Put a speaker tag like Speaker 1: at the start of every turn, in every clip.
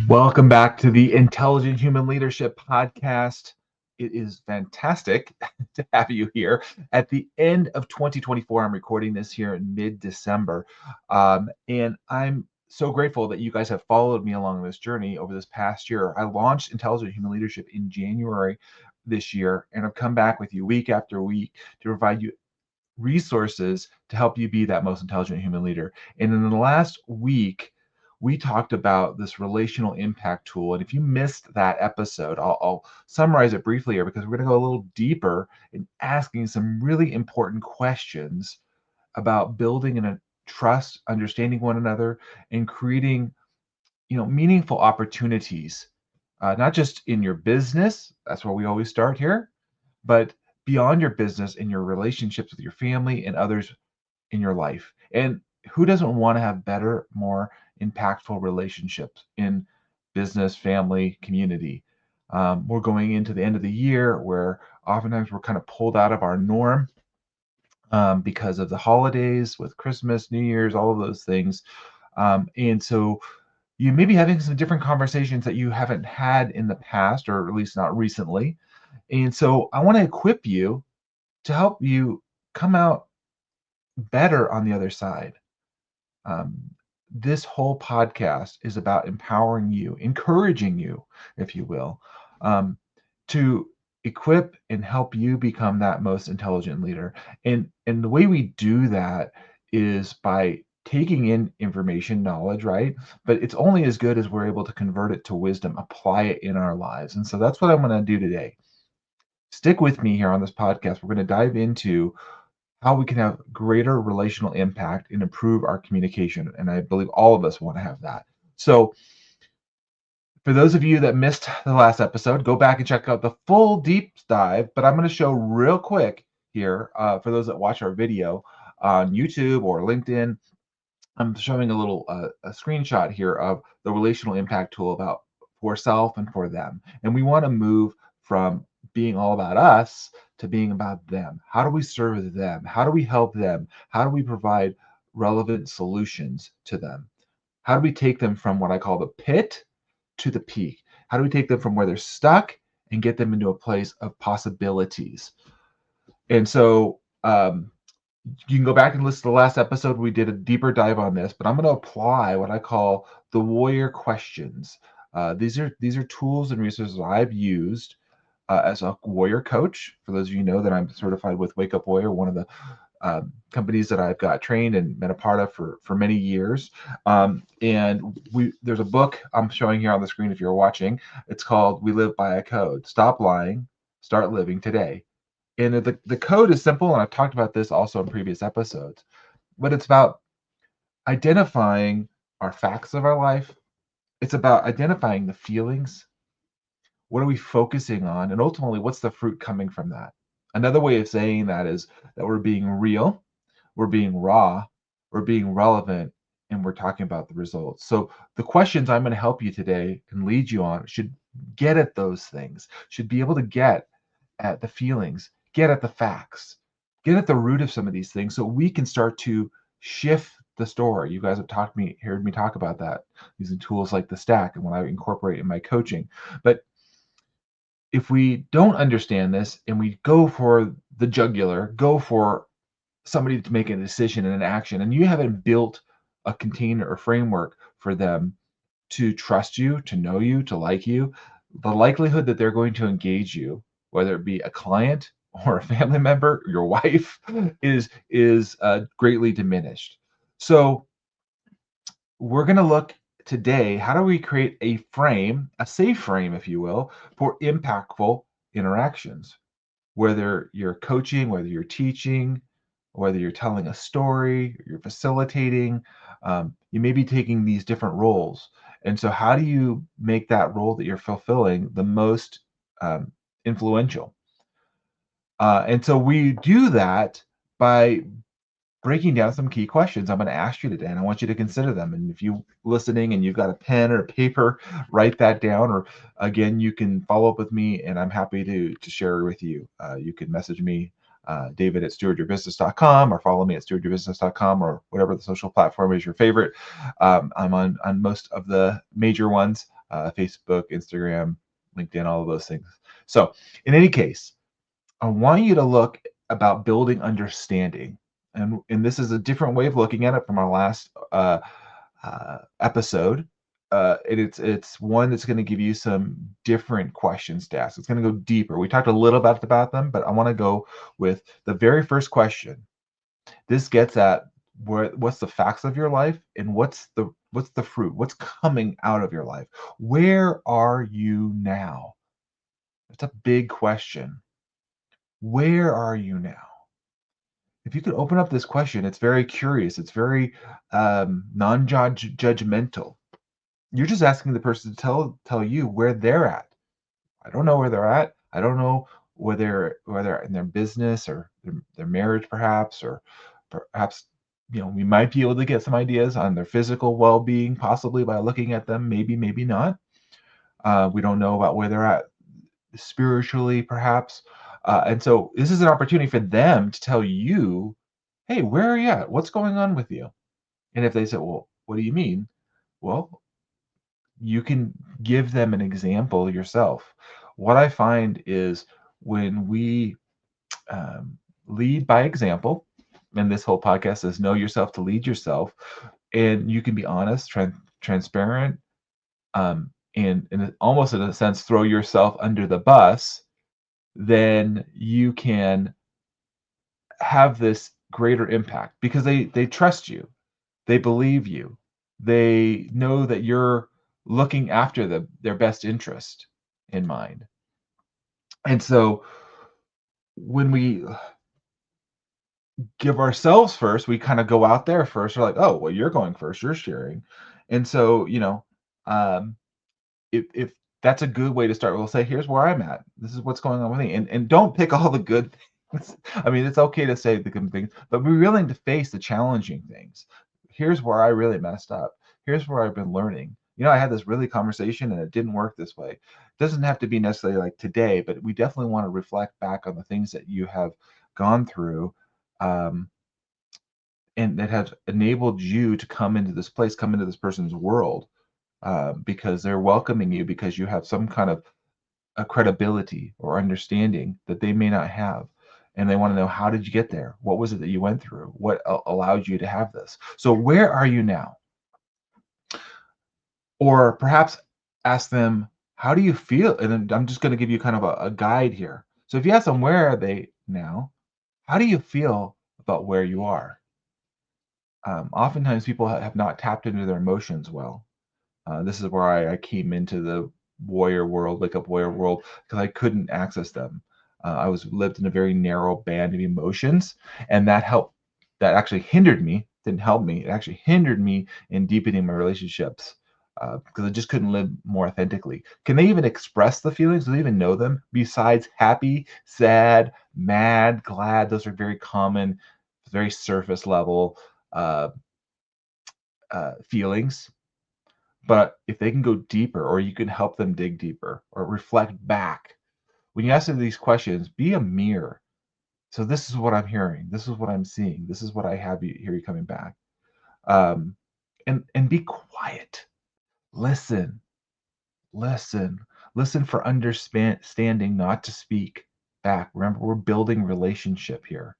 Speaker 1: Welcome back to the Intelligent Human Leadership Podcast. It is fantastic to have you here. At the end of 2024, I'm recording this here in mid-December. And I'm so grateful that you guys have followed me along this journey over this past year. I launched Intelligent Human Leadership in January this year, and I've come back with you week after week to provide you resources to help you be that most intelligent human leader. And in the last week, we talked about this relational impact tool. And if you missed that episode, I'll summarize it briefly here because we're going to go a little deeper in asking some really important questions about building a trust, understanding one another, and creating meaningful opportunities, not just in your business. That's where we always start here, but beyond your business in your relationships with your family and others in your life. And who doesn't want to have better, more impactful relationships in business, family, community? We're going into the end of the year where oftentimes we're kind of pulled out of our norm because of the holidays with Christmas, New Year's, all of those things. And so you may be having some different conversations that you haven't had in the past, or at least not recently. And so I want to equip you to help you come out better on the other side. Um, this whole podcast is about empowering you, encouraging you, if you will, to equip and help you become that most intelligent leader. And the way we do that is by taking in information, knowledge, right? But it's only as good as we're able to convert it to wisdom, apply it in our lives. And so that's what I'm going to do today. Stick with me here on this podcast. We're going to dive into how we can have greater relational impact and improve our communication. And I believe all of us want to have that. So, for those of you that missed the last episode, go back and check out the full deep dive. But I'm going to show real quick here for those that watch our video on YouTube or LinkedIn. I'm showing a little a screenshot here of the relational impact tool about for self and for them. And we want to move from being all about us to being about them. How do we serve them? How do we help them? How do we provide relevant solutions to them? How do we take them from what I call the pit to the peak? How do we take them from where they're stuck and get them into a place of possibilities? And so you can go back and listen to the last episode. We did a deeper dive on this, but I'm going to apply what I call the warrior questions. These are tools and resources I've used as a warrior coach. For those of you who know that I'm certified with Wake Up Warrior, one of the companies that I've got trained and been a part of for many years. And there's a book I'm showing here on the screen if you're watching. It's called We Live by a Code. Stop lying, start living today. And the code is simple, and I've talked about this also in previous episodes, but it's about identifying our facts of our life. It's about identifying the feelings. What are we focusing on? And ultimately, what's the fruit coming from that? Another way of saying that is that we're being real, we're being raw, we're being relevant, and we're talking about the results. So the questions I'm going to help you today and lead you on should get at those things, should be able to get at the feelings, get at the facts, get at the root of some of these things so we can start to shift the story. You guys have heard me talk about that using tools like the stack and what I incorporate in my coaching. But if we don't understand this and we go for the jugular, go for somebody to make a decision and an action, and you haven't built a container or framework for them to trust you, to know you, to like you, the likelihood that they're going to engage you, whether it be a client or a family member, your wife, is greatly diminished. So we're going to look today, how do we create a frame, a safe frame, if you will, for impactful interactions? Whether you're coaching, whether you're teaching, whether you're telling a story, you're facilitating, you may be taking these different roles. And so, how do you make that role that you're fulfilling the most influential? And so, we do that by breaking down some key questions I'm going to ask you today, and I want you to consider them. And if you're listening and you've got a pen or paper, write that down. Or again, you can follow up with me, and I'm happy to share with you. You can message me David at stewardyourbusiness.com, or follow me at stewardyourbusiness.com, or whatever the social platform is your favorite. I'm on most of the major ones, Facebook, Instagram, LinkedIn, all of those things. So in any case, I want you to look about building understanding. And this is a different way of looking at it from our last episode. It's one that's going to give you some different questions to ask. It's going to go deeper. We talked a little bit about them, but I want to go with the very first question. This gets at what's the facts of your life, and what's the fruit? What's coming out of your life? Where are you now? It's a big question. Where are you now? If you could open up this question, it's very curious. It's very non-judgmental. You're just asking the person to tell you where they're at. I don't know where they're at. I don't know whether in their business or their marriage, perhaps, or perhaps we might be able to get some ideas on their physical well-being, possibly by looking at them. Maybe, maybe not. We don't know about where they're at spiritually, perhaps. And so this is an opportunity for them to tell you, hey, where are you at? What's going on with you? And if they say, well, what do you mean? Well, you can give them an example yourself. What I find is when we lead by example, and this whole podcast says know yourself to lead yourself, and you can be honest, transparent, and almost in a sense throw yourself under the bus, then you can have this greater impact because they trust you, they believe you, they know that you're looking after their best interest in mind. And so when we give ourselves first, we kind of go out there first. We're like, oh, well, you're going first, you're sharing. And so, um, if that's a good way to start, we'll say, here's where I'm at. This is what's going on with me. And don't pick all the good things. I mean, it's okay to say the good things, but be willing to face the challenging things. Here's where I really messed up. Here's where I've been learning. I had this really conversation and it didn't work this way. It doesn't have to be necessarily like today, but we definitely want to reflect back on the things that you have gone through, um, and that have enabled you to come into this place, come into this person's world, because they're welcoming you because you have some kind of a credibility or understanding that they may not have. And they want to know, how did you get there? What was it that you went through? What allowed you to have this? So where are you now? Or perhaps ask them, how do you feel? And then I'm just going to give you kind of a guide here. So if you ask them, where are they now? How do you feel about where you are? Oftentimes people have not tapped into their emotions well. This is where I came into the warrior world, wake up warrior world, because I couldn't access them. I was lived in a very narrow band of emotions, and that actually hindered me. Didn't help me. It actually hindered me in deepening my relationships, because I just couldn't live more authentically. Can they even express the feelings? Do they even know them? Besides happy, sad, mad, glad, those are very common, very surface level uh, feelings. But if they can go deeper, or you can help them dig deeper or reflect back, when you ask them these questions, be a mirror. So this is what I'm hearing. This is what I'm seeing. This is what I have you hear you coming back. Um, and be quiet. Listen, listen, listen for understanding, not to speak back. Remember, we're building relationship here.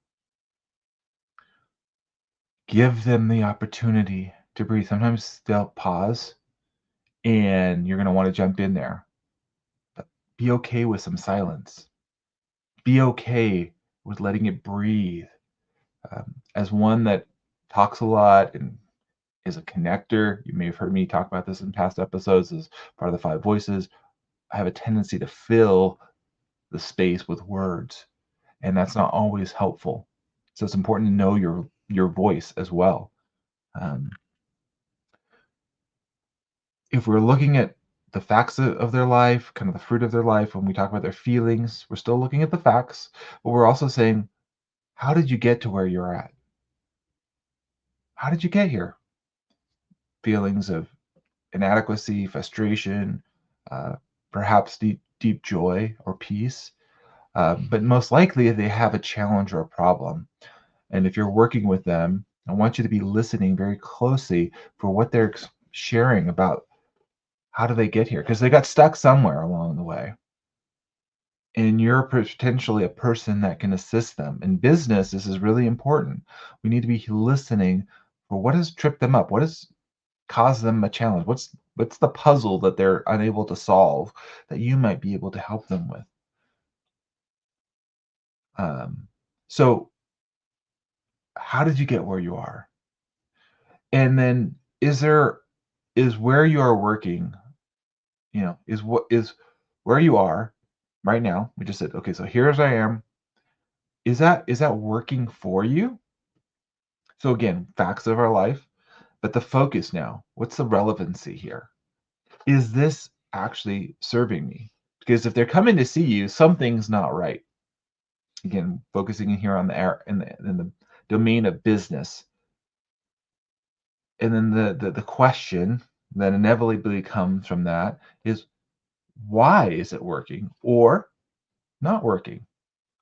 Speaker 1: Give them the opportunity to breathe. Sometimes they'll pause, and you're going to want to jump in there. Be okay with some silence. Be okay with letting it breathe. As one that talks a lot and is a connector, you may have heard me talk about this in past episodes as part of the five voices. I have a tendency to fill the space with words, and that's not always helpful. So it's important to know your voice as well. Um, if we're looking at the facts of their life, kind of the fruit of their life, when we talk about their feelings, we're still looking at the facts, but we're also saying, how did you get to where you're at? How did you get here? Feelings of inadequacy, frustration, uh, perhaps deep joy or peace. But most likely they have a challenge or a problem. And if you're working with them, I want you to be listening very closely for what they're sharing about how do they get here? Because they got stuck somewhere along the way. And you're potentially a person that can assist them. In business, this is really important. We need to be listening for what has tripped them up, what has caused them a challenge, what's the puzzle that they're unable to solve that you might be able to help them with. Um, so, how did you get where you are? And then, is where you are working, is what is where you are right now. We just said, okay, so here's I am. Is that working for you? So again, facts of our life, but the focus now, what's the relevancy here? Is this actually serving me? Because if they're coming to see you, something's not right. Again, focusing in here on the air in the domain of business. And then the question that inevitably comes from that is, why is it working or not working?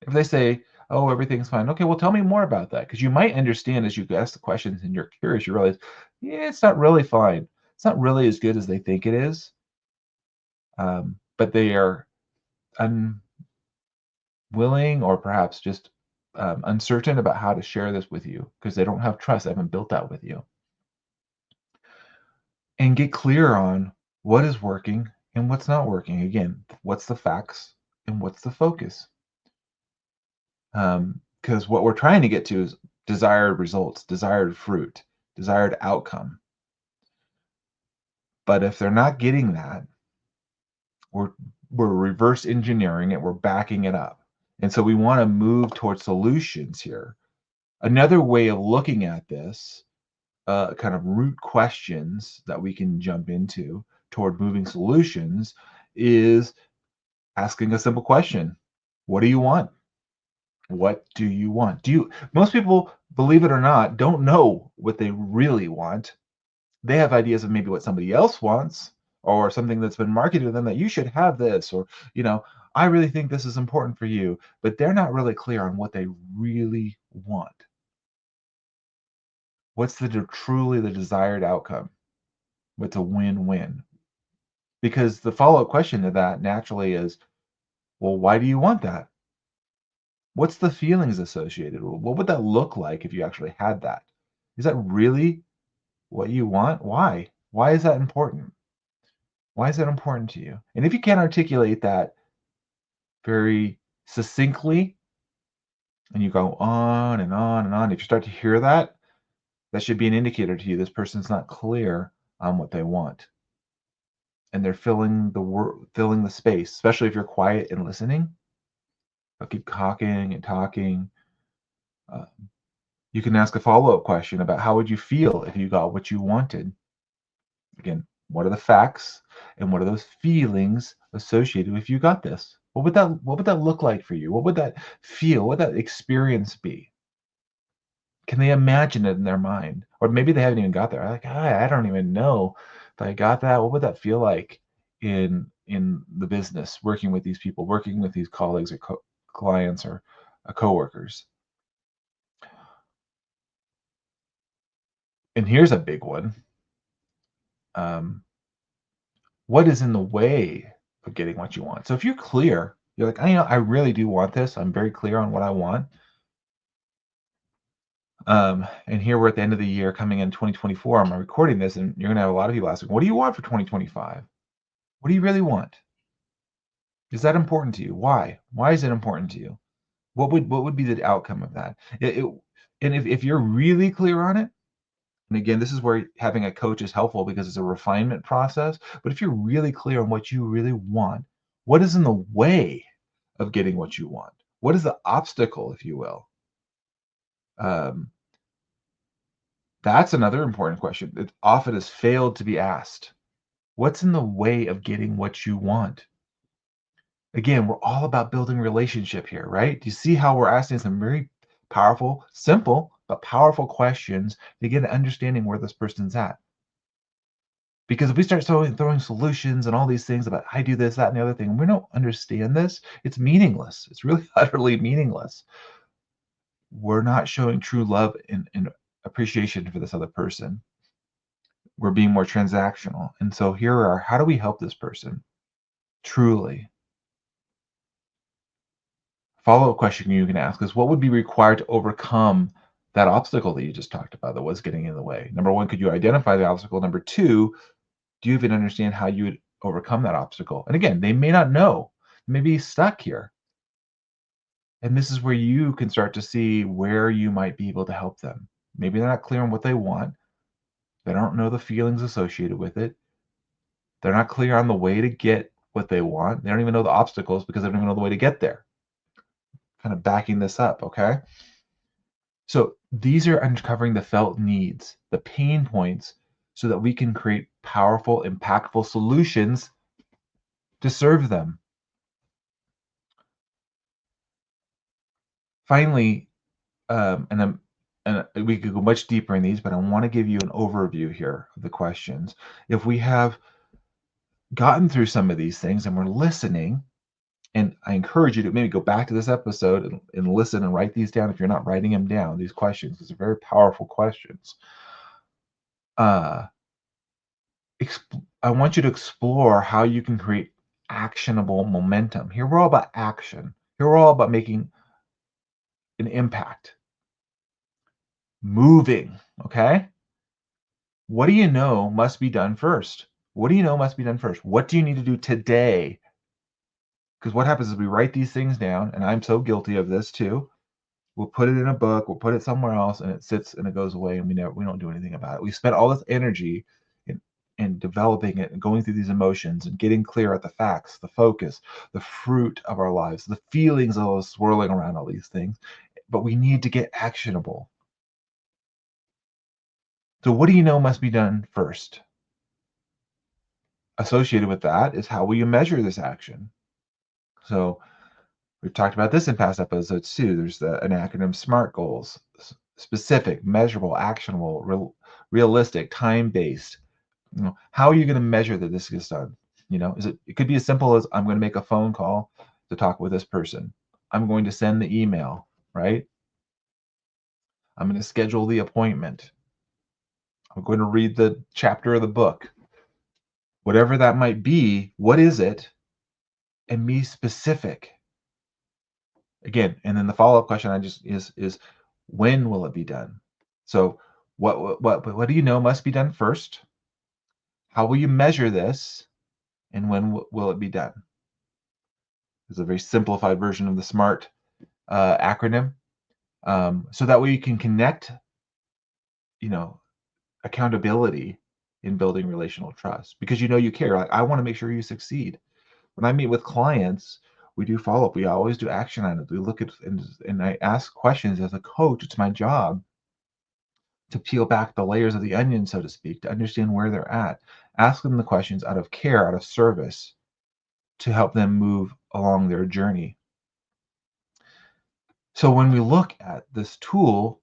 Speaker 1: If they say, "Oh, everything's fine," okay, well, tell me more about that, because you might understand as you ask the questions and you're curious, you realize, yeah, it's not really fine. It's not really as good as they think it is, but they are unwilling or perhaps just uncertain about how to share this with you because they don't have trust. They haven't built that with you. And get clear on what is working and what's not working. Again, what's the facts and what's the focus? Because what we're trying to get to is desired results, desired fruit, desired outcome. But if they're not getting that, we're we're reverse engineering it, we're backing it up. And so we want to move towards solutions here. Another way of looking at this, kind of root questions that we can jump into toward moving solutions, is asking a simple question. What do you want? What do you want? Most people, believe it or not, don't know what they really want. They have ideas of maybe what somebody else wants or something that's been marketed to them that you should have this, or, you know, I really think this is important for you, but they're not really clear on what they really want. What's truly the desired outcome? What's a win-win? Because the follow-up question to that naturally is, well, why do you want that? What's the feelings associated? What would that look like if you actually had that? Is that really what you want? Why? Why is that important? Why is that important to you? And if you can't articulate that very succinctly and you go on and on and on, if you start to hear that, that should be an indicator to you this person's not clear on what they want. And they're filling the space, especially if you're quiet and listening. They'll keep talking and talking. Uh, you can ask a follow-up question about how would you feel if you got what you wanted? Again, what are the facts and what are those feelings associated with you got this? What would that look like for you? What would that feel? What would that experience be? Can they imagine it in their mind? Or maybe they haven't even got there. Like, I don't even know if I got that. What would that feel like in the business, working with these people, working with these colleagues or clients or coworkers? And here's a big one. Um, what is in the way of getting what you want? So if you're clear, you're like, I really do want this. I'm very clear on what I want. And here we're at the end of the year, coming in 2024. I'm recording this, and you're gonna have a lot of people asking, "What do you want for 2025? What do you really want? Is that important to you? Why? Why is it important to you? What would be the outcome of that?" And if you're really clear on it, and again, this is where having a coach is helpful because it's a refinement process. But if you're really clear on what you really want, what is in the way of getting what you want? What is the obstacle, if you will? Um, that's another important question that often is failed to be asked. What's in the way of getting what you want? Again, we're all about building relationship here, right? Do you see how we're asking some very powerful, simple, but powerful questions to get an understanding where this person's at? Because if we start throwing solutions and all these things about I do this, that, and the other thing, and we don't understand this, it's meaningless. It's really utterly meaningless. We're not showing true love and appreciation for this other person. We're being more transactional. And so here are how do we help this person truly? Follow-up question you can ask is what would be required to overcome that obstacle that you just talked about that was getting in the way? Number one, could you identify the obstacle? Number two, do you even understand how you would overcome that obstacle? And again, they may not know. They may be stuck here. And this is where you can start to see where you might be able to help them. Maybe they're not clear on what they want. They don't know the feelings associated with it. They're not clear on the way to get what they want. They don't even know the obstacles because they don't even know the way to get there. Kind of backing this up, okay? So these are uncovering the felt needs, the pain points, so that we can create powerful, impactful solutions to serve them. Finally, and we could go much deeper in these, but I want to give you an overview here of the questions. If we have gotten through some of these things and we're listening, and I encourage you to maybe go back to this episode and listen and write these down if you're not writing them down, these questions, because they're very powerful questions. Uh, I want you to explore how you can create actionable momentum. Here we're all about action. Here we're all about making an impact, moving, okay? What do you know must be done first? What do you know must be done first? What do you need to do today? Because what happens is we write these things down, and I'm so guilty of this too. We'll put it in a book, we'll put it somewhere else, and it sits and it goes away, and we don't do anything about it. We spent all this energy in developing it and going through these emotions and getting clear at the facts, the focus, the fruit of our lives, the feelings of us swirling around all these things. But we need to get actionable. So what do you know must be done first? Associated with that is how will you measure this action? So we've talked about this in past episodes too. There's an acronym SMART goals: specific, measurable, actionable, realistic, time-based. How are you going to measure that this gets done? It could be as simple as I'm going to make a phone call to talk with this person. I'm going to send the email, right? I'm going to schedule the appointment. I'm going to read the chapter of the book. Whatever that might be, what is it? And be specific. Again, and then the follow-up question is when will it be done? So what do you know must be done first? How will you measure this? And when will it be done? It's a very simplified version of the SMART acronym. So that way you can connect, you know, accountability in building relational trust because you care. Like, I want to make sure you succeed. When I meet with clients, we do follow up. We always do action items. We look at and I ask questions as a coach. It's my job to peel back the layers of the onion, so to speak, to understand where they're at. Ask them the questions out of care, out of service, to help them move along their journey. So when we look at this tool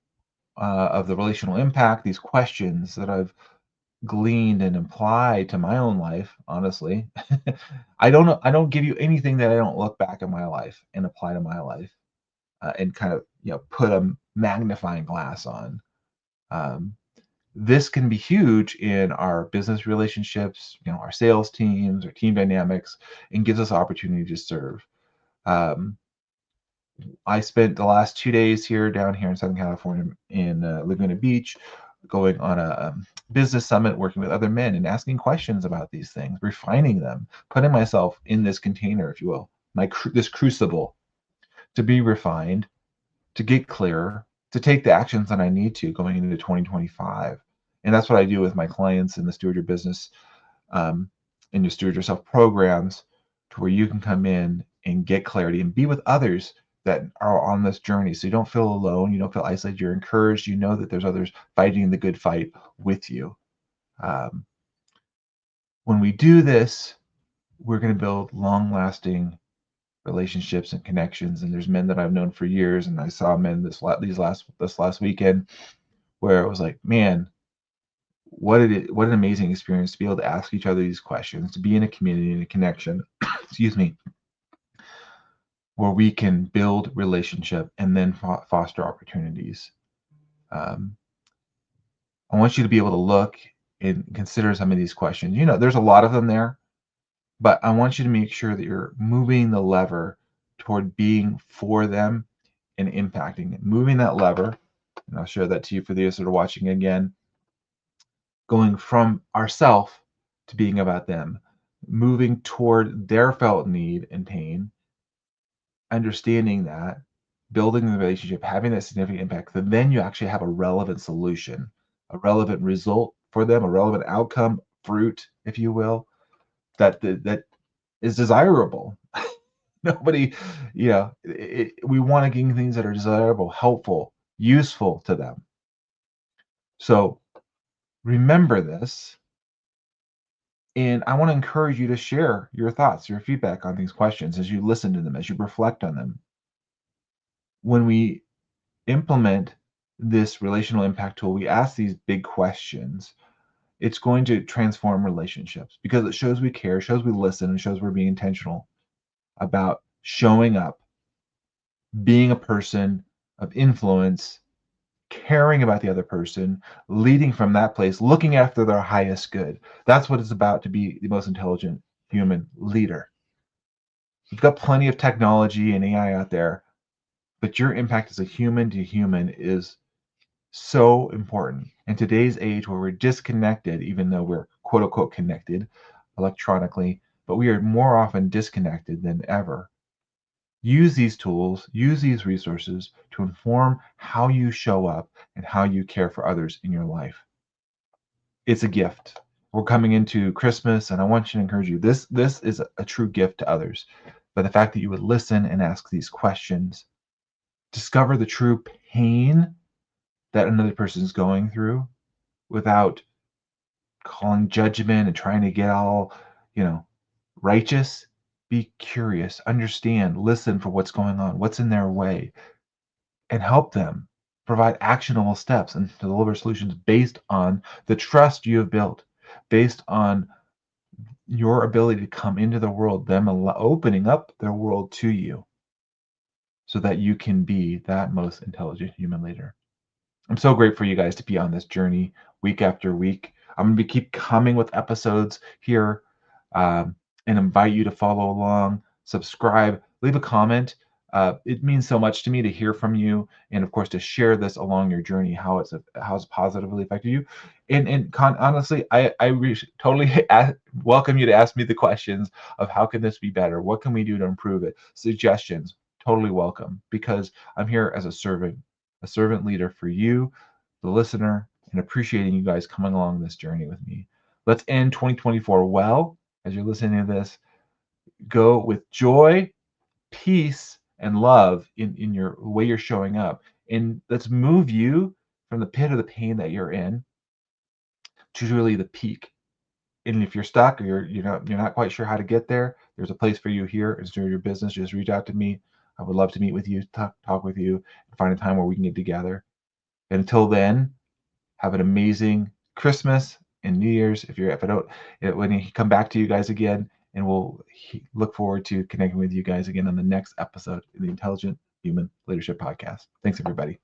Speaker 1: of the relational impact, these questions that I've gleaned and applied to my own life, honestly, I don't give you anything that I don't look back at my life and apply to my life and kind of put a magnifying glass on. Um, this can be huge in our business relationships, our sales teams, our team dynamics, and gives us opportunity to serve. Um, I spent the last 2 days down here in Southern California in Laguna Beach, going on a business summit, working with other men and asking questions about these things, refining them, putting myself in this container, if you will, this crucible to be refined, to get clearer, to take the actions that I need to going into 2025. And that's what I do with my clients in the Steward Your Business and your Steward Yourself programs, to where you can come in and get clarity and be with others that are on this journey. So you don't feel alone, you don't feel isolated, you're encouraged, you know that there's others fighting the good fight with you. Um, when we do this, we're going to build long-lasting relationships and connections. And there's men that I've known for years, and I saw men this last weekend where it was like, man, what an amazing experience to be able to ask each other these questions, to be in a community and a connection, excuse me, where we can build relationship and then foster opportunities. Um, I want you to be able to look and consider some of these questions. There's a lot of them there, but I want you to make sure that you're moving the lever toward being for them and impacting it. Moving that lever, and I'll share that to you for those that are watching again, going from ourself to being about them, moving toward their felt need and pain, understanding that, building the relationship, having that significant impact, then you actually have a relevant solution, a relevant result for them, a relevant outcome, fruit, if you will, that is desirable. Nobody, we want to gain things that are desirable, helpful, useful to them. So remember this. And I want to encourage you to share your thoughts, your feedback on these questions as you listen to them, as you reflect on them. When we implement this relational impact tool, we ask these big questions. It's going to transform relationships because it shows we care, shows we listen, and shows we're being intentional about showing up, being a person of influence, caring about the other person, leading from that place, looking after their highest good. That's what it's about to be the most intelligent human leader. You've got plenty of technology and AI out there, but your impact as a human to human is so important. In today's age where we're disconnected, even though we're quote unquote connected electronically, but we are more often disconnected than ever. Use these tools, use these resources to inform how you show up and how you care for others in your life. It's a gift. We're coming into Christmas, and I want you to encourage you. This is a true gift to others. But the fact that you would listen and ask these questions, discover the true pain that another person is going through without calling judgment and trying to get all, righteous. Be curious, understand, listen for what's going on, what's in their way, and help them provide actionable steps and deliver solutions based on the trust you have built, based on your ability to come into the world, them opening up their world to you so that you can be that most intelligent human leader. I'm so grateful for you guys to be on this journey week after week. I'm going to keep coming with episodes here and invite you to follow along, subscribe, leave a comment. It means so much to me to hear from you, and of course to share this along your journey, how it's positively affected you. And honestly, I totally welcome you to ask me the questions of how can this be better, what can we do to improve it, suggestions. Totally welcome, because I'm here as a servant leader for you, the listener, and appreciating you guys coming along this journey with me. Let's end 2024 well. As you're listening to this, go with joy, peace, and love in your way you're showing up. And let's move you from the pit of the pain that you're in to really the peak. And if you're stuck or you're not quite sure how to get there, there's a place for you here. It's through your business. Just reach out to me. I would love to meet with you, talk with you, and find a time where we can get together. And until then, have an amazing Christmas and New Year's. If I don't, when you come back to you guys again, and we'll look forward to connecting with you guys again on the next episode of the Intelligent Human Leadership Podcast. Thanks, everybody.